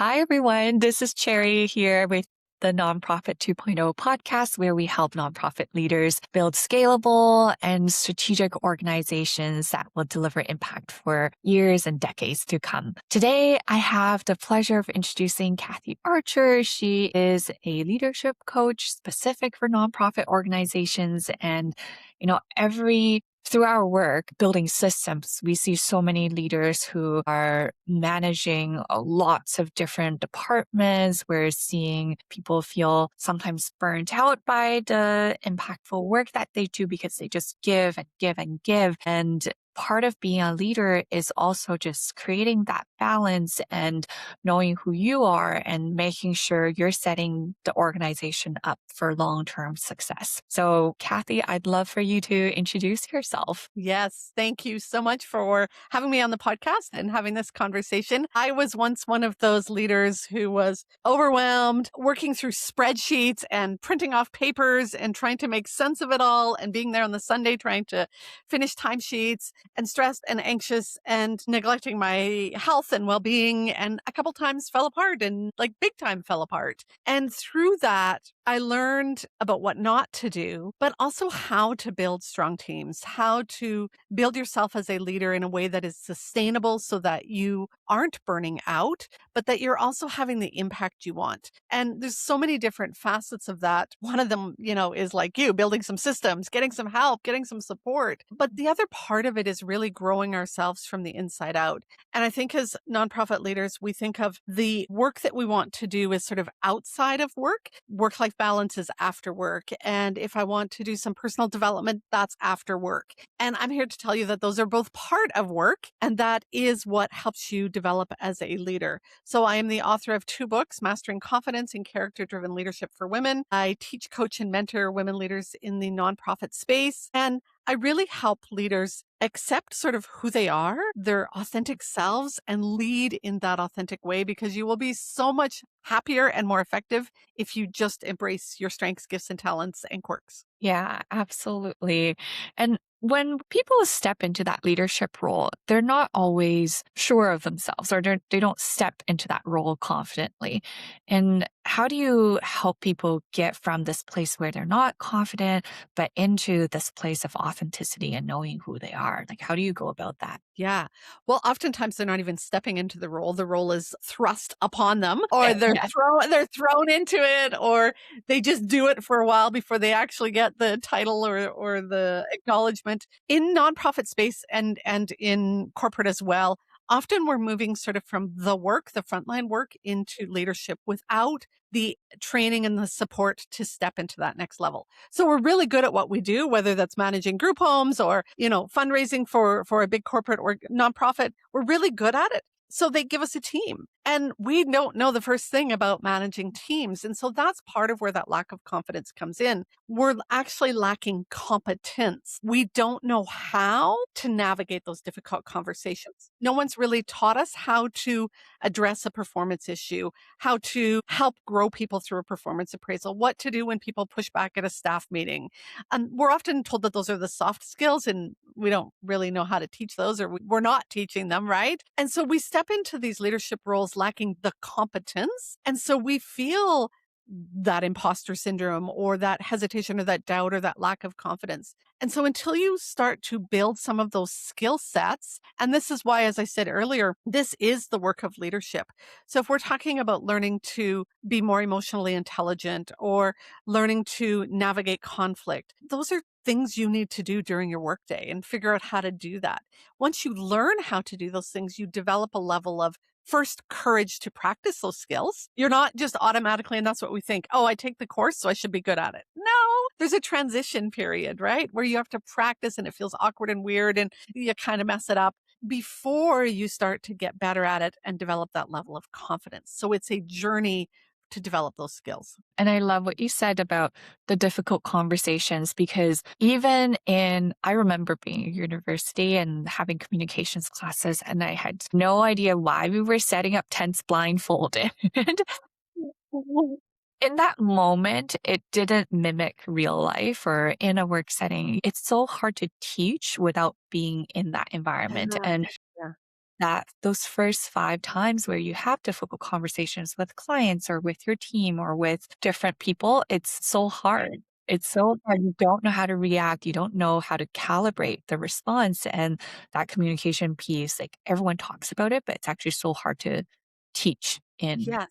Hi, everyone. This is Cherry here with the Nonprofit 2.0 podcast, where we help nonprofit leaders build scalable and strategic organizations that will deliver impact for years and decades to come. Today, I have the pleasure of introducing Kathy Archer. She is a leadership coach specific for nonprofit organizations. And, through our work building systems, we see so many leaders who are managing lots of different departments. We're seeing people feel sometimes burnt out by the impactful work that they do because they just give and give and give. And part of being a leader is also just creating that balance and knowing who you are and making sure you're setting the organization up for long-term success. So, Kathy, I'd love for you to introduce yourself. Yes, thank you so much for having me on the podcast and having this conversation. I was once one of those leaders who was overwhelmed, working through spreadsheets and printing off papers and trying to make sense of it all, and being there on the Sunday trying to finish timesheets, and stressed and anxious and neglecting my health and well-being, and a couple times fell apart, and like big time fell apart. And through that, I learned about what not to do, but also how to build strong teams, how to build yourself as a leader in a way that is sustainable so that you aren't burning out, but that you're also having the impact you want. And there's so many different facets of that. One of them, is like you building some systems, getting some help, getting some support. But the other part of it is really growing ourselves from the inside out. And I think as nonprofit leaders, we think of the work that we want to do as sort of outside of work. Work-life balance is after work. And if I want to do some personal development, that's after work. And I'm here to tell you that those are both part of work. And that is what helps you develop as a leader. So I am the author of 2 books, Mastering Confidence and Character-Driven Leadership for Women. I teach, coach, and mentor women leaders in the nonprofit space. And I really help leaders accept sort of who they are, their authentic selves, and lead in that authentic way, because you will be so much happier and more effective if you just embrace your strengths, gifts, and talents and quirks. Yeah, absolutely. And when people step into that leadership role, they're not always sure of themselves or they don't step into that role confidently. And how do you help people get from this place where they're not confident, but into this place of authenticity and knowing who they are? Like, how do you go about that? Yeah. Well, oftentimes they're not even stepping into the role. The role is thrust upon them, or Yeah. they're thrown into it, or they just do it for a while before they actually get the title or the acknowledgement. In nonprofit space and in corporate as well, often we're moving sort of from the work, the frontline work, into leadership without the training and the support to step into that next level. So we're really good at what we do, whether that's managing group homes or, fundraising for a big corporate or nonprofit. We're really good at it. So they give us a team, and we don't know the first thing about managing teams. And so that's part of where that lack of confidence comes in. We're actually lacking competence. We don't know how to navigate those difficult conversations. No one's really taught us how to address a performance issue, how to help grow people through a performance appraisal, what to do when people push back at a staff meeting. And we're often told that those are the soft skills, and we don't really know how to teach those, or we're not teaching them, right? And so we step into these leadership roles lacking the competence. And so we feel that imposter syndrome or that hesitation or that doubt or that lack of confidence. And so until you start to build some of those skill sets, and this is why, as I said earlier, this is the work of leadership. So if we're talking about learning to be more emotionally intelligent or learning to navigate conflict, those are things you need to do during your workday, and figure out how to do that. Once you learn how to do those things, you develop a level of first courage to practice those skills. You're not just automatically, and that's what we think, oh, I take the course, so I should be good at it. No, there's a transition period, right? Where you have to practice and it feels awkward and weird and you kind of mess it up before you start to get better at it and develop that level of confidence. So it's a journey to develop those skills. And I love what you said about the difficult conversations because I remember being at university and having communications classes, and I had no idea why we were setting up tents blindfolded. And in that moment, it didn't mimic real life or in a work setting. It's so hard to teach without being in that environment. Yeah. And Yeah. that those first 5 times where you have difficult conversations with clients or with your team or with different people, it's so hard. It's so hard. You don't know how to react. You don't know how to calibrate the response and that communication piece. Like everyone talks about it, but it's actually so hard to teach in Yes.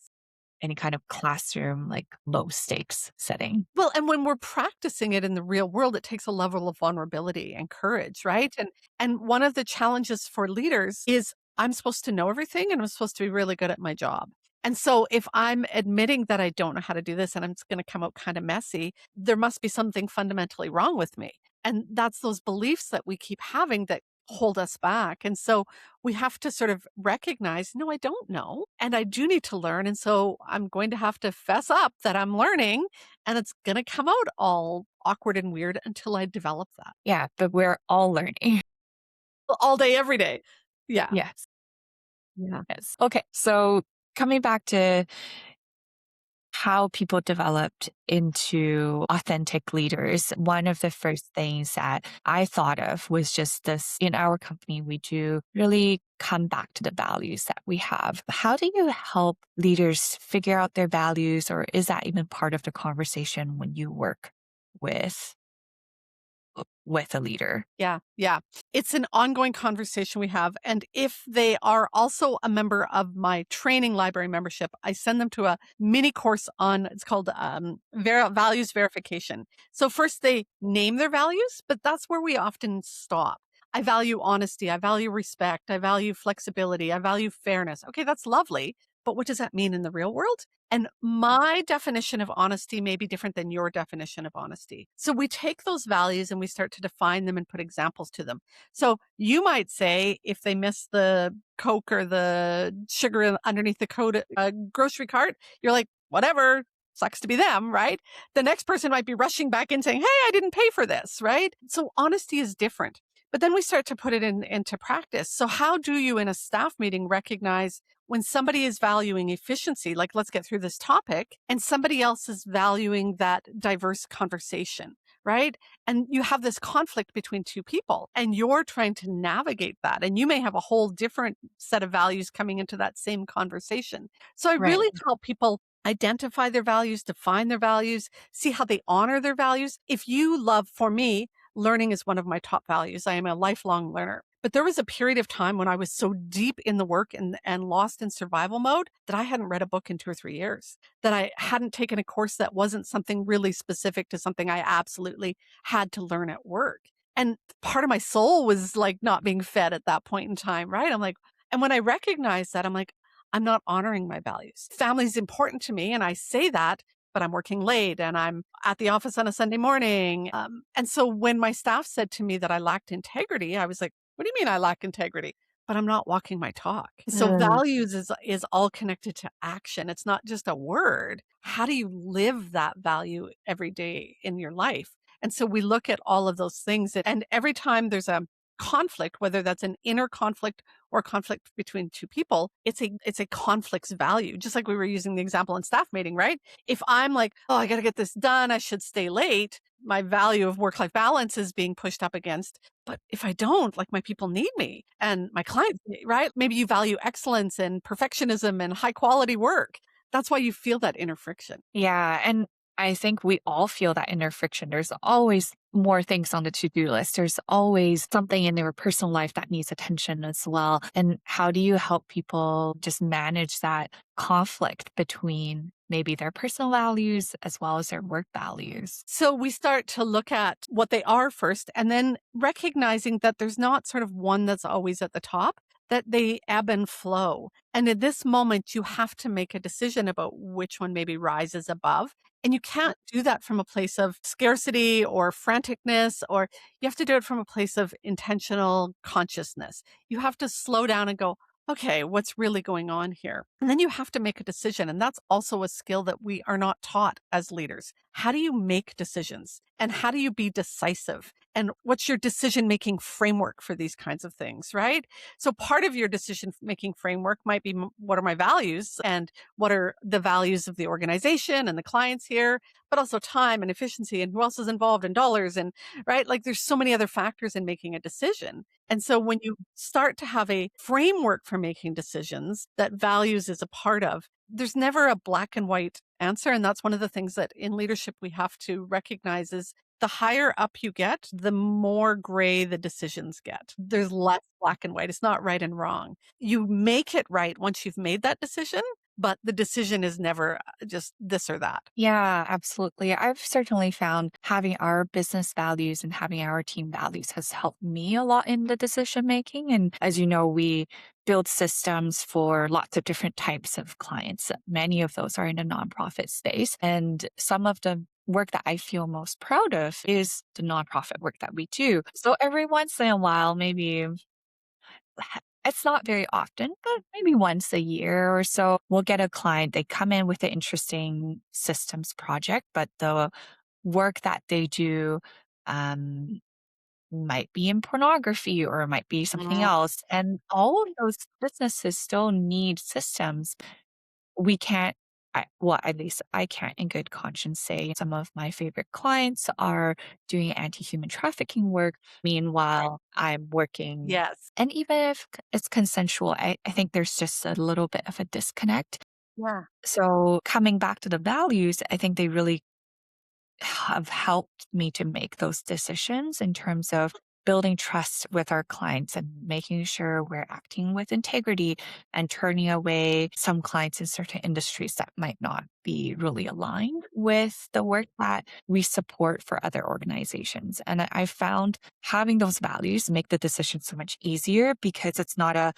any kind of classroom, like low stakes setting. Well, and when we're practicing it in the real world, it takes a level of vulnerability and courage, right? And one of the challenges for leaders is I'm supposed to know everything and I'm supposed to be really good at my job. And so if I'm admitting that I don't know how to do this and I'm just going to come out kind of messy, there must be something fundamentally wrong with me. And that's those beliefs that we keep having that hold us back. And so we have to sort of recognize, no, I don't know. And I do need to learn. And so I'm going to have to fess up that I'm learning and it's going to come out all awkward and weird until I develop that. Yeah, but we're all learning. All day, every day. Yeah. Yes. Yes. Okay. So coming back to how people developed into authentic leaders, one of the first things that I thought of was just this in our company, we do really come back to the values that we have. How do you help leaders figure out their values, or is that even part of the conversation when you work with a leader? Yeah, yeah. It's an ongoing conversation we have. And if they are also a member of my training library membership, I send them to a mini course on, it's called values verification. So first they name their values, but that's where we often stop. I value honesty. I value respect. I value flexibility. I value fairness. Okay, that's lovely. But what does that mean in the real world? And my definition of honesty may be different than your definition of honesty. So we take those values and we start to define them and put examples to them. So you might say, if they miss the Coke or the sugar underneath the grocery cart, you're like, whatever, sucks to be them, right? The next person might be rushing back in saying, hey, I didn't pay for this, right? So honesty is different. But then we start to put it into practice. So how do you in a staff meeting recognize when somebody is valuing efficiency, like let's get through this topic, and somebody else is valuing that diverse conversation, right? And you have this conflict between two people and you're trying to navigate that. And you may have a whole different set of values coming into that same conversation. So I Right. really help people identify their values, define their values, see how they honor their values. If you love, for me, learning is one of my top values. I am a lifelong learner. But there was a period of time when I was so deep in the work and lost in survival mode that I hadn't read a book in 2 or 3 years, that I hadn't taken a course that wasn't something really specific to something I absolutely had to learn at work. And part of my soul was like not being fed at that point in time, right? I'm like, and when I recognized that, I'm like, I'm not honoring my values. Family is important to me. And I say that, but I'm working late and I'm at the office on a Sunday morning. And so when my staff said to me that I lacked integrity, I was like, what do you mean I lack integrity? But I'm not walking my talk. So Mm. values is all connected to action. It's not just a word. How do you live that value every day in your life? And so we look at all of those things and every time there's a conflict, whether that's an inner conflict or conflict between two people, it's a conflict's value. Just like we were using the example in staff meeting, right? If I'm like, oh, I got to get this done, I should stay late, my value of work-life balance is being pushed up against. But if I don't, like my people need me and my clients, right? Maybe you value excellence and perfectionism and high quality work. That's why you feel that inner friction. Yeah. And I think we all feel that inner friction. There's always more things on the to-do list. There's always something in their personal life that needs attention as well. And how do you help people just manage that conflict between maybe their personal values as well as their work values? So we start to look at what they are first and then recognizing that there's not sort of one that's always at the top, that they ebb and flow. And in this moment, you have to make a decision about which one maybe rises above. And you can't do that from a place of scarcity or franticness, or you have to do it from a place of intentional consciousness. You have to slow down and go, okay, what's really going on here? And then you have to make a decision. And that's also a skill that we are not taught as leaders. How do you make decisions? And how do you be decisive? and what's your decision-making framework for these kinds of things, right? So part of your decision-making framework might be what are my values and what are the values of the organization and the clients here, but also time and efficiency and who else is involved in dollars and right? Like there's so many other factors in making a decision. And so when you start to have a framework for making decisions that values is a part of, there's never a black and white answer. And that's one of the things that in leadership we have to recognize is the higher up you get, the more gray the decisions get. There's less black and white. It's not right and wrong. You make it right once you've made that decision, but the decision is never just this or that. Yeah, absolutely. I've certainly found having our business values and having our team values has helped me a lot in the decision making. And as you know, we build systems for lots of different types of clients. Many of those are in the nonprofit space. And some of the work that I feel most proud of is the nonprofit work that we do. So every once in a while, maybe it's not very often, but maybe once a year or so, we'll get a client. They come in with an interesting systems project, but the work that they do um, might be in pornography or it might be something Mm, else. And all of those businesses still need systems. We can't, well, at least I can't in good conscience say some of my favorite clients are doing anti-human trafficking work. Meanwhile, I'm working, yes. and even if it's consensual, I think there's just a little bit of a disconnect. Yeah. So coming back to the values, I think they really have helped me to make those decisions in terms of building trust with our clients and making sure we're acting with integrity and turning away some clients in certain industries that might not be really aligned with the work that we support for other organizations. And I found having those values make the decision so much easier because it's not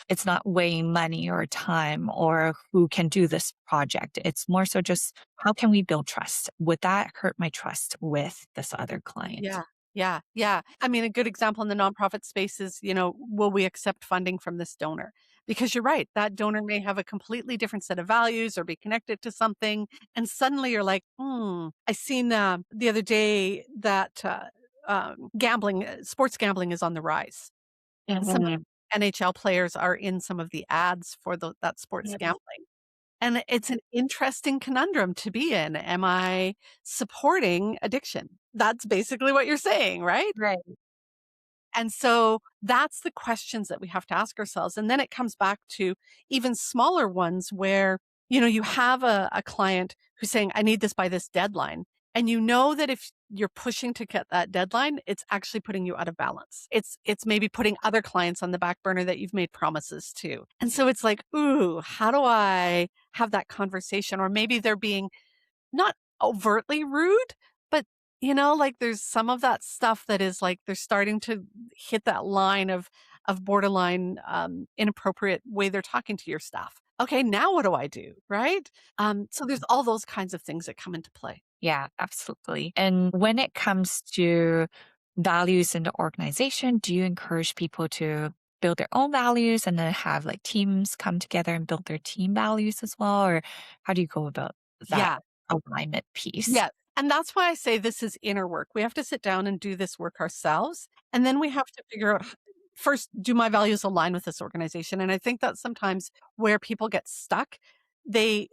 weighing money or time or who can do this project. It's more so just how can we build trust? Would that hurt my trust with this other client? Yeah. Yeah. Yeah. I mean, a good example in the nonprofit space is, will we accept funding from this donor? Because you're right, that donor may have a completely different set of values or be connected to something. And suddenly you're like, I seen the other day that sports gambling is on the rise. Some Mhm. NHL players are in some of the ads for that sports Yes. gambling. And it's an interesting conundrum to be in. Am I supporting addiction? That's basically what you're saying, right? Right. And so that's the questions that we have to ask ourselves. And then it comes back to even smaller ones where, you have a client who's saying, I need this by this deadline. And you know that if you're pushing to get that deadline, it's actually putting you out of balance. It's maybe putting other clients on the back burner that you've made promises to. And so it's like, ooh, how do I have that conversation? Or maybe they're being not overtly rude, but, like, there's some of that stuff that is, like, they're starting to hit that line of borderline, inappropriate way they're talking to your staff. Okay, now what do I do, right? So there's all those kinds of things that come into play. Yeah, absolutely. And when it comes to values in the organization, do you encourage people to build their own values and then have like teams come together and build their team values as well? Or how do you go about that Yeah. alignment piece? Yeah. And that's why I say this is inner work. We have to sit down and do this work ourselves. And then we have to figure out first, do my values align with this organization? And I think that's sometimes where people get stuck. They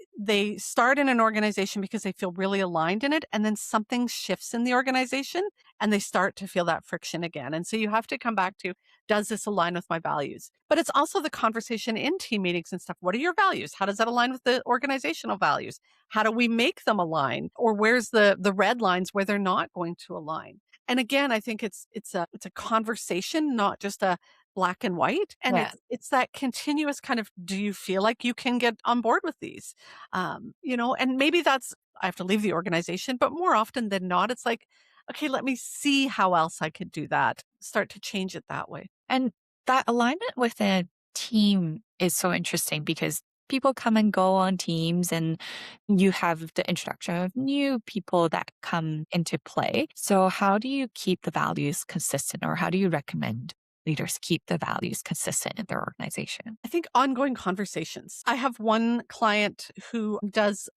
start in an organization because they feel really aligned in it, and then something shifts in the organization and they start to feel that friction again. And so you have to come back to, does this align with my values? But it's also the conversation in team meetings and stuff. What are your values? How does that align with the organizational values? How do we make them align? Or where's the red lines where they're not going to align? And again, I think it's a conversation, not just a black and white. And Yeah. it's that continuous kind of, do you feel like you can get on board with these? And maybe that's, I have to leave the organization, but more often than not, it's like, okay, let me see how else I could do that. Start to change it that way. And that alignment with a team is so interesting because people come and go on teams and you have the introduction of new people that come into play. So how do you keep the values consistent or how do you recommend? leaders keep the values consistent in their organization? I think ongoing conversations. I have one client who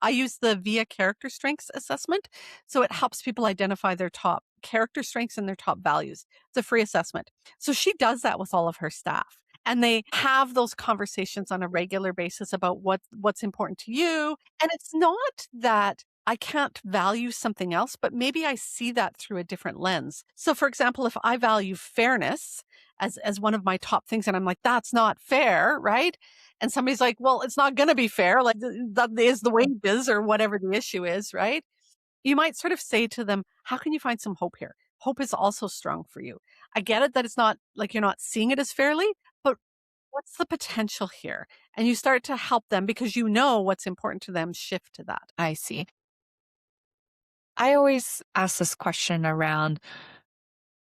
I use the VIA character strengths assessment. So it helps people identify their top character strengths and their top values. It's a free assessment. So she does that with all of her staff. And they have those conversations on a regular basis about what's important to you. And it's not that I can't value something else, but maybe I see that through a different lens. So for example, if I value fairness, as one of my top things. And I'm like, that's not fair, right? And somebody's like, well, it's not going to be fair. Like that is the way it is or whatever the issue is, right? You might sort of say to them, how can you find some hope here? Hope is also strong for you. I get it that it's not like you're not seeing it as fairly, but what's the potential here? And you start to help them because you know what's important to them shift to that. I see. I always ask this question around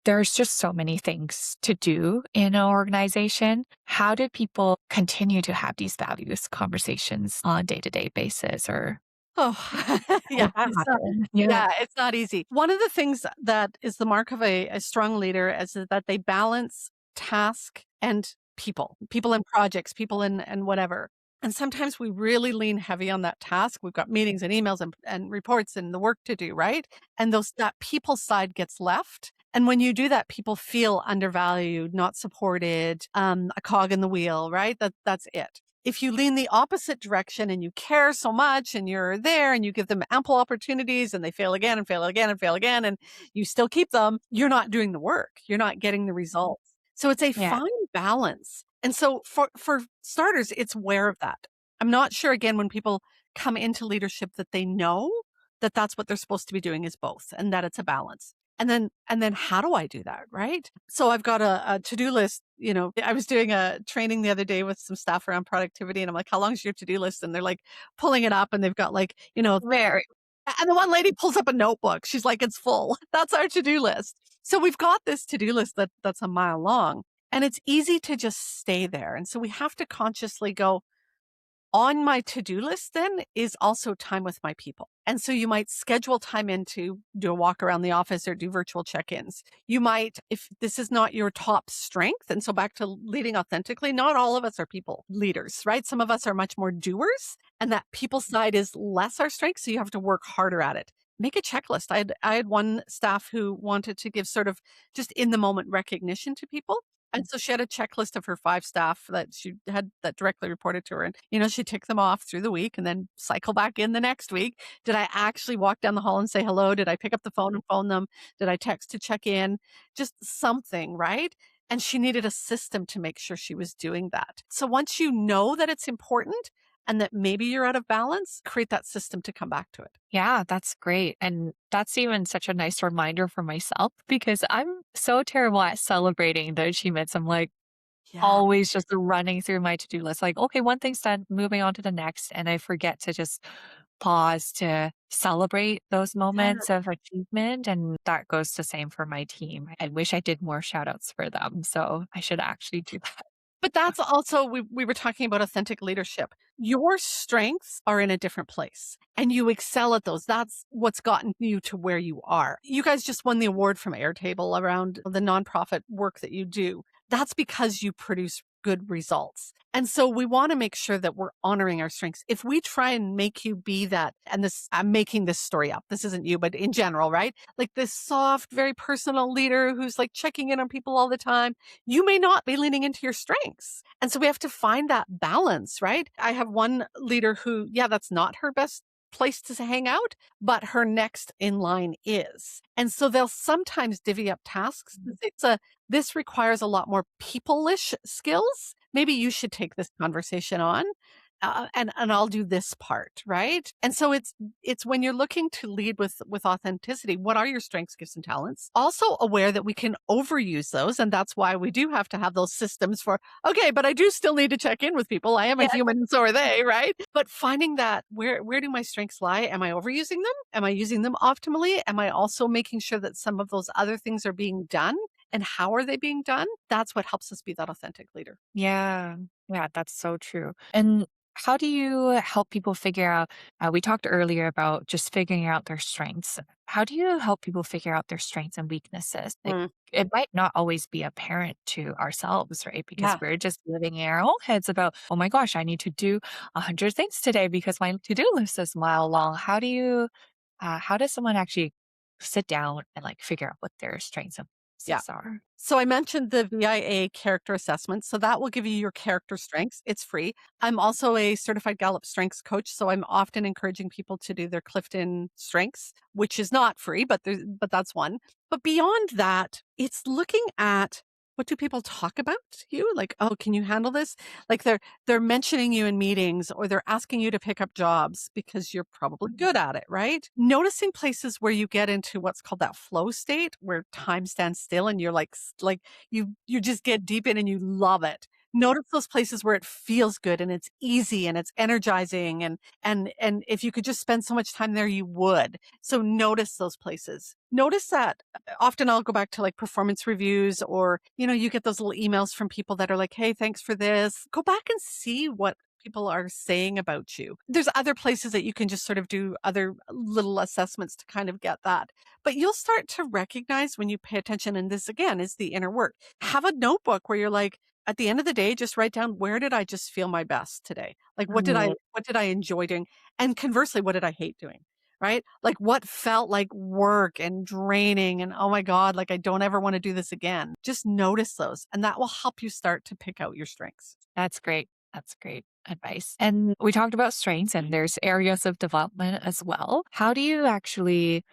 there's just so many things to do in an organization. How do people continue to have these values conversations on a day-to-day basis or Oh, how yeah. does that happen? Yeah. Yeah, it's not easy. One of the things that is the mark of a strong leader is that they balance task and people and projects, people and whatever. And sometimes we really lean heavy on that task. We've got meetings and emails and reports and the work to do, right? And that people side gets left. And when you do that, people feel undervalued, not supported, a cog in the wheel, right? That's it. If you lean the opposite direction and you care so much and you're there and you give them ample opportunities and they fail again and fail again and fail again and you still keep them, you're not doing the work. You're not getting the results. So it's a Yeah. fine balance. And so for starters, it's aware of that. I'm not sure again when people come into leadership that they know that that's what they're supposed to be doing is both and that it's a balance. And then how do I do that, right? So I've got a to-do list. I was doing a training the other day with some staff around productivity and I'm like, how long is your to-do list? And they're like pulling it up and they've got like, Very. and the one lady pulls up a notebook. She's like, it's full. That's our to-do list. So we've got this to-do list that's a mile long and it's easy to just stay there. And so we have to consciously go, on my to-do list then is also time with my people. And so you might schedule time in to do a walk around the office or do virtual check-ins. You might, if this is not your top strength, and so back to leading authentically, not all of us are people leaders, right? Some of us are much more doers and that people side is less our strength. So you have to work harder at it. Make a checklist. I had one staff who wanted to give sort of just in the moment recognition to people. And so she had a checklist of her 5 staff that she had that directly reported to her. And, she ticked them off through the week and then cycle back in the next week. Did I actually walk down the hall and say hello? Did I pick up the phone and phone them? Did I text to check in? Just something, right? And she needed a system to make sure she was doing that. So once you know that it's important and that maybe you're out of balance, create that system to come back to it. Yeah, that's great. And that's even such a nice reminder for myself because I'm so terrible at celebrating the achievements. I'm like Yeah. always just running through my to-do list, like, okay, one thing's done, moving on to the next. And I forget to just pause to celebrate those Yeah. moments of achievement. And that goes the same for my team. I wish I did more shout outs for them. So I should actually do that. But that's also we were talking about authentic leadership. Your strengths are in a different place and you excel at those. That's what's gotten you to where you are. You guys just won the award from Airtable around the nonprofit work that you do. That's because you produce good results. And so we want to make sure that we're honoring our strengths. If we try and make you be that, and this, I'm making this story up. This isn't you, but in general, right? Like this soft, very personal leader who's like checking in on people all the time, you may not be leaning into your strengths. And so we have to find that balance, right? I have one leader who, yeah, that's not her best place to hang out, but her next in line is. And so they'll sometimes divvy up tasks. This requires a lot more people-ish skills. Maybe you should take this conversation on. And I'll do this part, right? And so it's when you're looking to lead with authenticity, what are your strengths, gifts, and talents? Also aware that we can overuse those, and that's why we do have to have those systems for. Okay, but I do still need to check in with people. I am a human, and so are they, right? But finding that where do my strengths lie? Am I overusing them? Am I using them optimally? Am I also making sure that some of those other things are being done? And how are they being done? That's what helps us be that authentic leader. Yeah. Yeah, that's so true. And how do you help people figure out? We talked earlier about just figuring out their strengths. how do you help people figure out their strengths and weaknesses? Like, Mm, it might not always be apparent to ourselves, right? Because yeah. we're just living in our own heads about, oh my gosh, I need to do 100 things today because my to-do list is a mile long. How does someone actually sit down and like figure out what their strengths and Yeah. weaknesses are? So I mentioned the VIA character assessment. So that will give you your character strengths. It's free. I'm also a certified Gallup strengths coach. So I'm often encouraging people to do their Clifton strengths, which is not free, but that's one. But beyond that, it's looking at what do people talk about you? Like, oh, can you handle this? Like they're mentioning you in meetings or they're asking you to pick up jobs because you're probably good at it, right? Noticing places where you get into what's called that flow state where time stands still and you're like you just get deep in and you love it. Notice those places where it feels good and it's easy and it's energizing and if you could just spend so much time there you would. So notice those places. Notice that often I'll go back to like performance reviews or, you get those little emails from people that are like, hey, thanks for this. Go back and see what people are saying about you. There's other places that you can just sort of do other little assessments to kind of get that. But you'll start to recognize when you pay attention. And this again is the inner work. Have a notebook where you're like, at the end of the day, just write down where did I just feel my best today? Like Mm, what did I enjoy doing? And conversely, what did I hate doing? Right? Like what felt like work and draining and oh my God, like I don't ever want to do this again. Just notice those and that will help you start to pick out your strengths. that's great. That's great advice. And we talked about strengths, and there's areas of development as well. How do you actually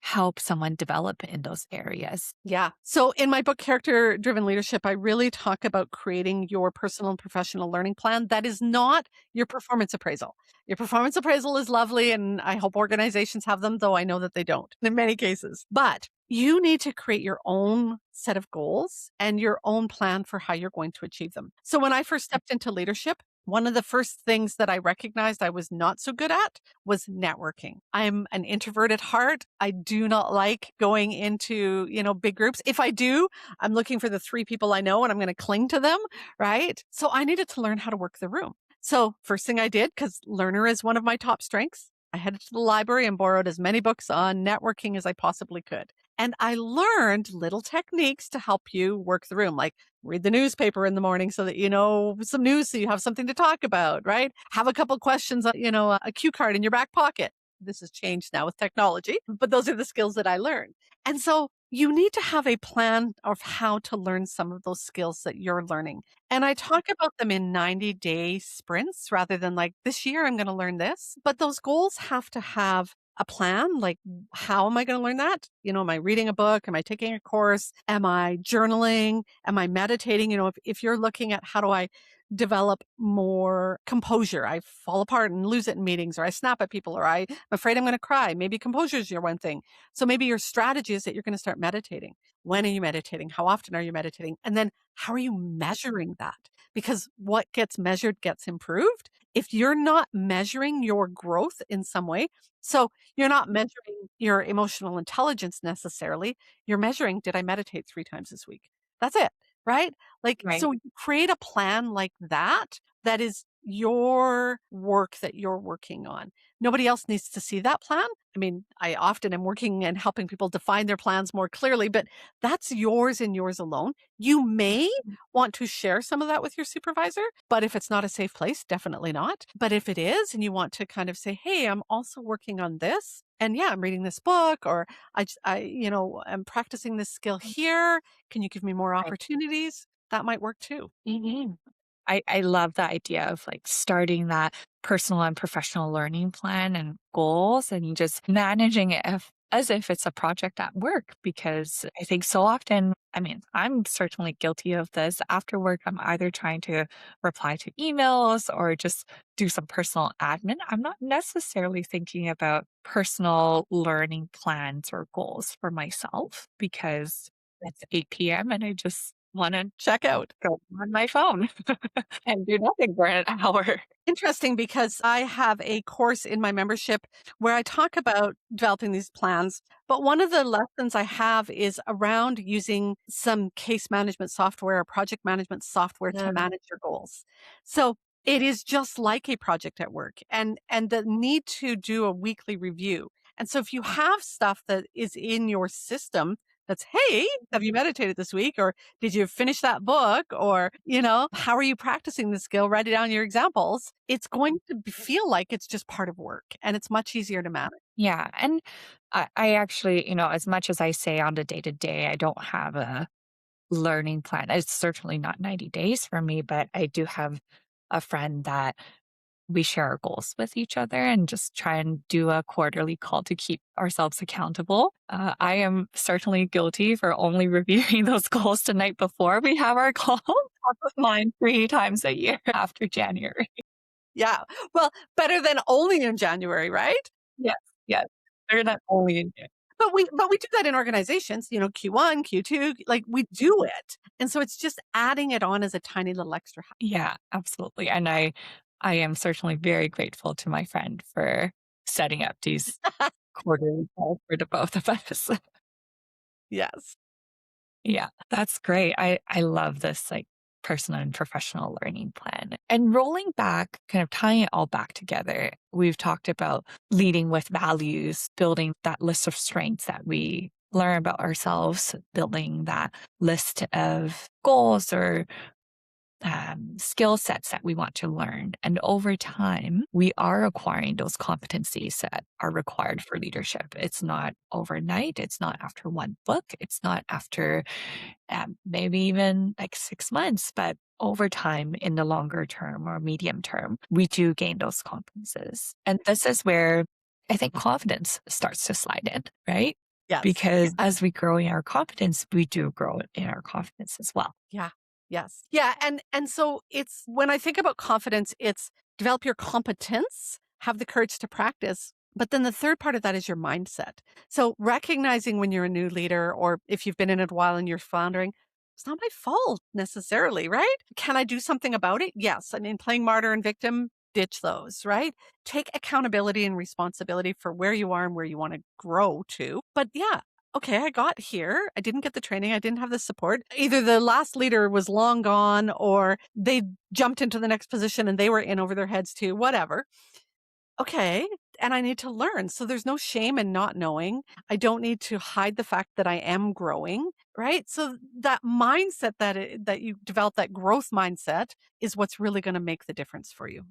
help someone develop in those areas? Yeah. So in my book, Character Driven Leadership, I really talk about creating your personal and professional learning plan that is not your performance appraisal. Your performance appraisal is lovely, and I hope organizations have them, though I know that they don't in many cases. But you need to create your own set of goals and your own plan for how you're going to achieve them. So when I first stepped into leadership, one of the first things that I recognized I was not so good at was networking. I'm an introvert at heart. I do not like going into, big groups. If I do, I'm looking for the three people I know and I'm going to cling to them, right? So I needed to learn how to work the room. So first thing I did, because learner is one of my top strengths, I headed to the library and borrowed as many books on networking as I possibly could. And I learned little techniques to help you work the room, like read the newspaper in the morning so that you know some news so you have something to talk about, right? Have a couple questions, a cue card in your back pocket. This has changed now with technology, but those are the skills that I learned. And so you need to have a plan of how to learn some of those skills that you're learning. And I talk about them in 90-day sprints rather than like this year I'm going to learn this. But those goals have to have a plan, like how am I going to learn that? Am I reading a book? Am I taking a course? Am I journaling? Am I meditating? If you're looking at how do I develop more composure, I fall apart and lose it in meetings, or I snap at people, or I'm afraid I'm going to cry. Maybe composure is your one thing. So maybe your strategy is that you're going to start meditating. When are you meditating? How often are you meditating? And then how are you measuring that? Because what gets measured gets improved. If you're not measuring your growth in some way, so you're not measuring your emotional intelligence necessarily. You're measuring, did I meditate 3 times this week? That's it, right? Like, Right. so you create a plan like that, that is your work that you're working on. Nobody else needs to see that plan. I mean, I often am working and helping people define their plans more clearly, but that's yours and yours alone. You may want to share some of that with your supervisor, but if it's not a safe place, definitely not. But if it is, and you want to kind of say, hey, I'm also working on this. And yeah, I'm reading this book, or I'm practicing this skill here. Can you give me more Right. opportunities? That might work too. Mhm. I love the idea of like starting that personal and professional learning plan and goals and just managing it as if it's a project at work. Because I think so often, I mean, I'm certainly guilty of this. After work, I'm either trying to reply to emails or just do some personal admin. I'm not necessarily thinking about personal learning plans or goals for myself because it's 8 p.m. and I just want to Check out. go on my phone and do nothing for an hour. Interesting because I have a course in my membership where I talk about developing these plans. But one of the lessons I have is around using some case management software or project management software to Mm, manage your goals. So it is just like a project at work and the need to do a weekly review. And so if you have stuff that is in your system that's, hey, have you meditated this week? Or did you finish that book? Or, how are you practicing the skill? Write down your examples. It's going to feel like it's just part of work and it's much easier to manage. Yeah. And I actually, as much as I say on the day to day, I don't have a learning plan. It's certainly not 90 days for me, but I do have a friend that we share our goals with each other and just try and do a quarterly call to keep ourselves accountable. I am certainly guilty for only reviewing those goals the night before we have our call. Top of mind 3 times a year after January. Yeah. Well, better than only in January, right? Yes, yes. They're not only in But we do that in organizations, Q1, Q2, like we do it. And so it's just adding it on as a tiny little extra. Yeah, absolutely. And I am certainly very grateful to my friend for setting up these quarterly calls for the both of us. Yes. Yeah, that's great. I love this like personal and professional learning plan. And rolling back, kind of tying it all back together, we've talked about leading with values, building that list of strengths that we learn about ourselves, building that list of goals or skill sets that we want to learn. And over time, we are acquiring those competencies that are required for leadership. It's not overnight. It's not after one book. It's not after maybe even like 6 months, but over time in the longer term or medium term, we do gain those competences. And this is where I think confidence starts to slide in, right? Yes. Because as we grow in our competence, we do grow in our confidence as well. Yeah. Yes. Yeah. And so it's when I think about confidence, it's develop your competence, have the courage to practice. But then the third part of that is your mindset. So recognizing when you're a new leader or if you've been in it a while and you're floundering, it's not my fault necessarily, right? Can I do something about it? Yes. I mean, playing martyr and victim, ditch those, right? Take accountability and responsibility for where you are and where you want to grow to. But yeah, okay, I got here. I didn't get the training. I didn't have the support. Either the last leader was long gone or they jumped into the next position and they were in over their heads too, whatever. Okay. And I need to learn. So there's no shame in not knowing. I don't need to hide the fact that I am growing, right? So that mindset that you develop, that growth mindset is what's really going to make the difference for you.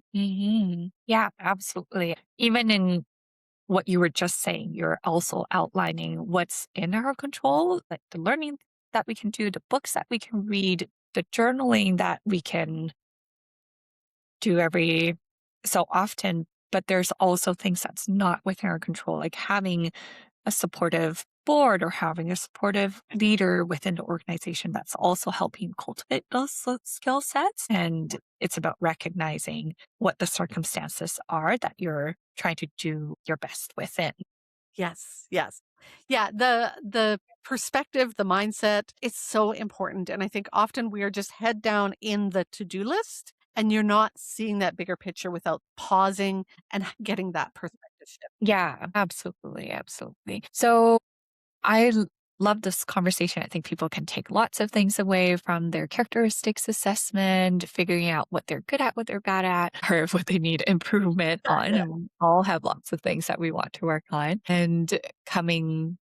Yeah, absolutely. Even in what you were just saying, you're also outlining what's in our control, like the learning that we can do, the books that we can read, the journaling that we can do every so often. But there's also things that's not within our control, like having a supportive board or having a supportive leader within the organization that's also helping cultivate those skill sets. And it's about recognizing what the circumstances are that you're trying to do your best within. Yes, yes. Yeah, the perspective, the mindset, it's so important. And I think often we are just head down in the to-do list and you're not seeing that bigger picture without pausing and getting that perspective shift. Yeah, absolutely. Absolutely. So I love this conversation. I think people can take lots of things away from their characteristics assessment, figuring out what they're good at, what they're bad at, or what they need improvement on. And we all have lots of things that we want to work on. And coming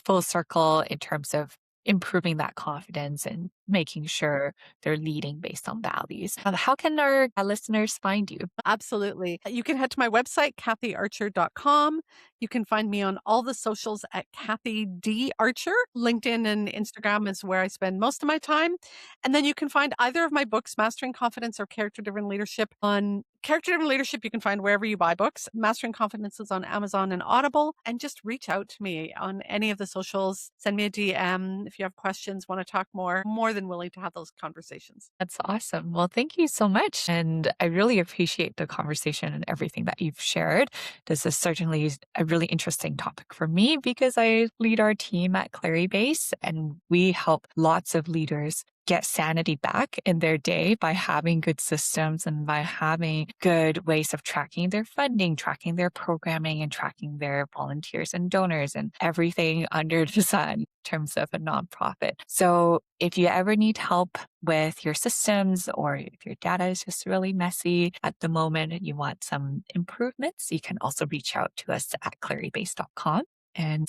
full circle in terms of improving that confidence and making sure they're leading based on values. How can our listeners find you? Absolutely. You can head to my website, kathyarcher.com. You can find me on all the socials at Kathy D. Archer. LinkedIn and Instagram is where I spend most of my time. And then you can find either of my books, Mastering Confidence or Character Driven Leadership. On Character Driven Leadership, you can find wherever you buy books. Mastering Confidence is on Amazon and Audible. And just reach out to me on any of the socials. Send me a DM if you have questions, want to talk more than willing to have those conversations. That's awesome. Well, thank you so much. And I really appreciate the conversation and everything that you've shared. This is certainly a really interesting topic for me because I lead our team at Clarybase and we help lots of leaders get sanity back in their day by having good systems and by having good ways of tracking their funding, tracking their programming, and tracking their volunteers and donors and everything under the sun in terms of a nonprofit. So if you ever need help with your systems or if your data is just really messy at the moment and you want some improvements, you can also reach out to us at clarybase.com. And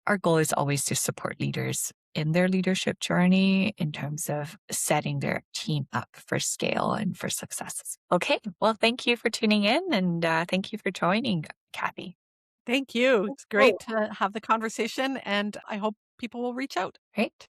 our goal is always to support leaders in their leadership journey in terms of setting their team up for scale and for successes. Okay, well, thank you for tuning in and thank you for joining, Kathy. Thank you. It's Oh, great to have the conversation, and I hope people will reach out. great.